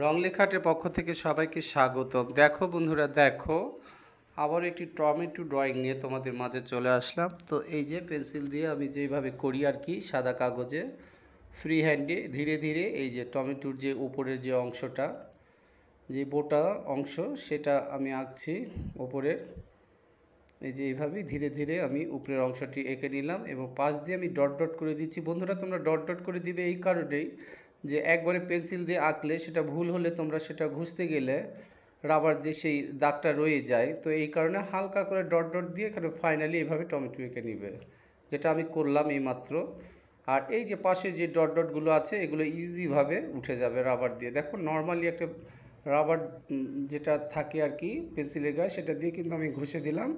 রং লেখাটের পক্ষ থেকে সবাইকে স্বাগতম। দেখো বন্ধুরা, দেখো আবার একটি টমেটো ড্রয়িং নিয়ে তোমাদের মাঝে চলে আসলাম। তো এই যে পেন্সিল দিয়ে আমি যেভাবে করি আর কি, সাদা কাগজে ফ্রি হ্যান্ডে ধীরে ধীরে এই যে টমেটোর যে উপরের যে অংশটা, যে বোটা অংশ, সেটা আমি আঁকছি উপরের। এই যে এইভাবেই ধীরে ধীরে আমি উপরের অংশটি এঁকে নিলাম এবং পাশ দিয়ে আমি ডট ডট করে দিচ্ছি। বন্ধুরা, তোমরা ডট ডট করে দিবে এই কারণেই যে একবারে পেন্সিল দিয়ে আঁকলে সেটা ভুল হলে তোমরা সেটা ঘুষতে গেলে রাবার দিয়ে সেই দাগটা রয়ে যায়। তো এই কারণে হালকা করে ডট ডট দিয়ে এখানে ফাইনালি এইভাবে টমেটো এঁকে নিবে, যেটা আমি করলাম এইমাত্র। আর এই যে পাশে যে ডট ডটগুলো আছে এগুলো ইজিভাবে উঠে যাবে রাবার দিয়ে। দেখো নর্মালি একটা রাবার যেটা থাকে আর কি পেন্সিলের গায়ে, সেটা দিয়ে কিন্তু আমি ঘষে দিলাম।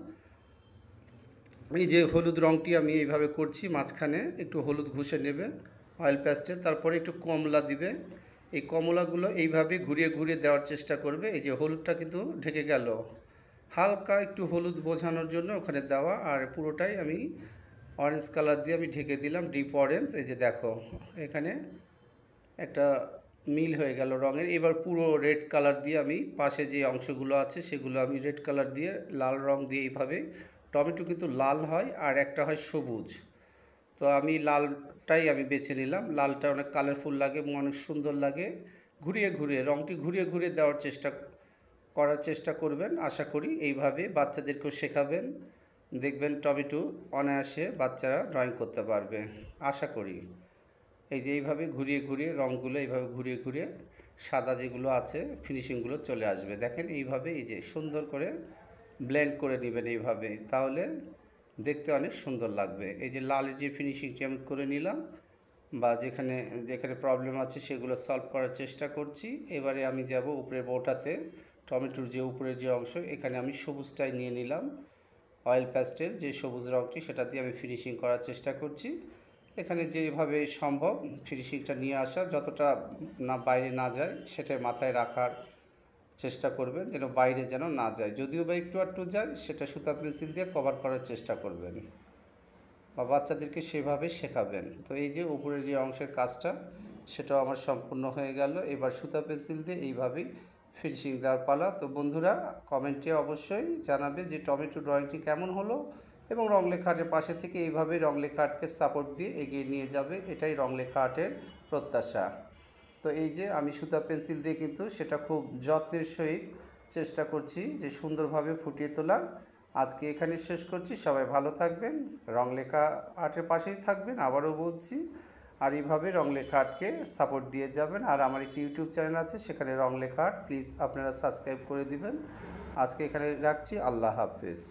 এই যে হলুদ রঙটি আমি এইভাবে করছি, মাঝখানে একটু হলুদ ঘষে নেবে অয়েল প্যাস্টেল, তারপরে একটু কমলা দিবে। এই কমলাগুলো এইভাবে ঘুরিয়ে ঘুরিয়ে দেওয়ার চেষ্টা করবে। এই যে হলুদটা কিন্তু ঢেকে গেল, হালকা একটু হলুদ বোঝানোর জন্য ওখানে দেওয়া, আর পুরোটাই আমি অরেঞ্জ কালার দিয়ে আমি ঢেকে দিলাম, ডিপ অরেঞ্জ। এই যে দেখো এখানে একটা মিল হয়ে গেল রঙের। এবার পুরো রেড কালার দিয়ে আমি পাশে যে অংশগুলো আছে সেগুলো আমি রেড কালার দিয়ে, লাল রং দিয়ে এইভাবে, টমেটো কিন্তু লাল হয় আর একটা হয় সবুজ, তো আমি লালটাই আমি বেছে নিলাম। লালটা অনেক কালারফুল লাগে এবং অনেক সুন্দর লাগে। ঘুরিয়ে ঘুরিয়ে রঙটি ঘুরিয়ে ঘুরিয়ে দেওয়ার চেষ্টা করবেন। আশা করি এইভাবে বাচ্চাদেরকেও শেখাবেন, দেখবেন টমেটো অনায়াসে বাচ্চারা ড্রয়িং করতে পারবে আশা করি। এই যে এইভাবে ঘুরিয়ে ঘুরিয়ে রঙগুলো এইভাবে ঘুরিয়ে ঘুরিয়ে সাদা যেগুলো আছে ফিনিশিংগুলো চলে আসবে। দেখেন এইভাবে এই যে সুন্দর করে ব্লেন্ড করে নেবেন এইভাবে, তাহলে দেখতে অনেক সুন্দর লাগবে। এই যে লালের যে ফিনিশিংটি আমি করে নিলাম, বা যেখানে যেখানে প্রবলেম আছে সেগুলো সলভ করার চেষ্টা করছি। এবারে আমি যাব উপরের বোটাতে, টমেটোর যে উপরের যে অংশ, এখানে আমি সবুজটাই নিয়ে নিলাম, অয়েল প্যাস্টেল যে সবুজ রঙটি, সেটা দিয়ে আমি ফিনিশিং করার চেষ্টা করছি। এখানে যেভাবে সম্ভব ফিনিশিংটা নিয়ে আসা, যতটা না বাইরে না যায় সেটাই মাথায় রাখার চেষ্টা করবেন, যেন বাইরে যেন না যায়। যদিও বা একটু একটু যায়, সেটা সুতা পেন্সিল দিয়ে কভার করার চেষ্টা করবেন বা বাচ্চাদেরকে সেভাবে শেখাবেন। তো এই যে উপরের যে অংশের কাজটা, সেটাও আমার সম্পূর্ণ হয়ে গেল। এবার সুতা পেন্সিল দিয়ে এইভাবেই ফিনিশিং দেওয়ার পালা। তো বন্ধুরা, কমেন্টে অবশ্যই জানাবে যে টমেটো ড্রয়িংটি কেমন হলো, এবং রং লেখা আর্টের পাশে থেকে এইভাবেই রং লেখা আর্টকে সাপোর্ট দিয়ে এগিয়ে নিয়ে যাবে, এটাই রং লেখা আর্টের প্রত্যাশা। তো এই যে আমি সুতা পেন্সিল দিয়ে কিন্তু সেটা খুব যত্নের সহিত চেষ্টা করছি যে সুন্দরভাবে ফুটিয়ে তোলার। আজকে এখানে শেষ করছি। সবাই ভালো থাকবেন, রং লেখা আর্টের পাশেই থাকবেন, আবারও বলছি। আর এইভাবে রং লেখা আর্টকে সাপোর্ট দিয়ে যাবেন। আর আমার একটি ইউটিউব চ্যানেল আছে, সেখানে রং লেখা আর্ট, প্লিজ আপনারা সাবস্ক্রাইব করে দিবেন। আজকে এখানে রাখছি। আল্লাহ হাফেজ।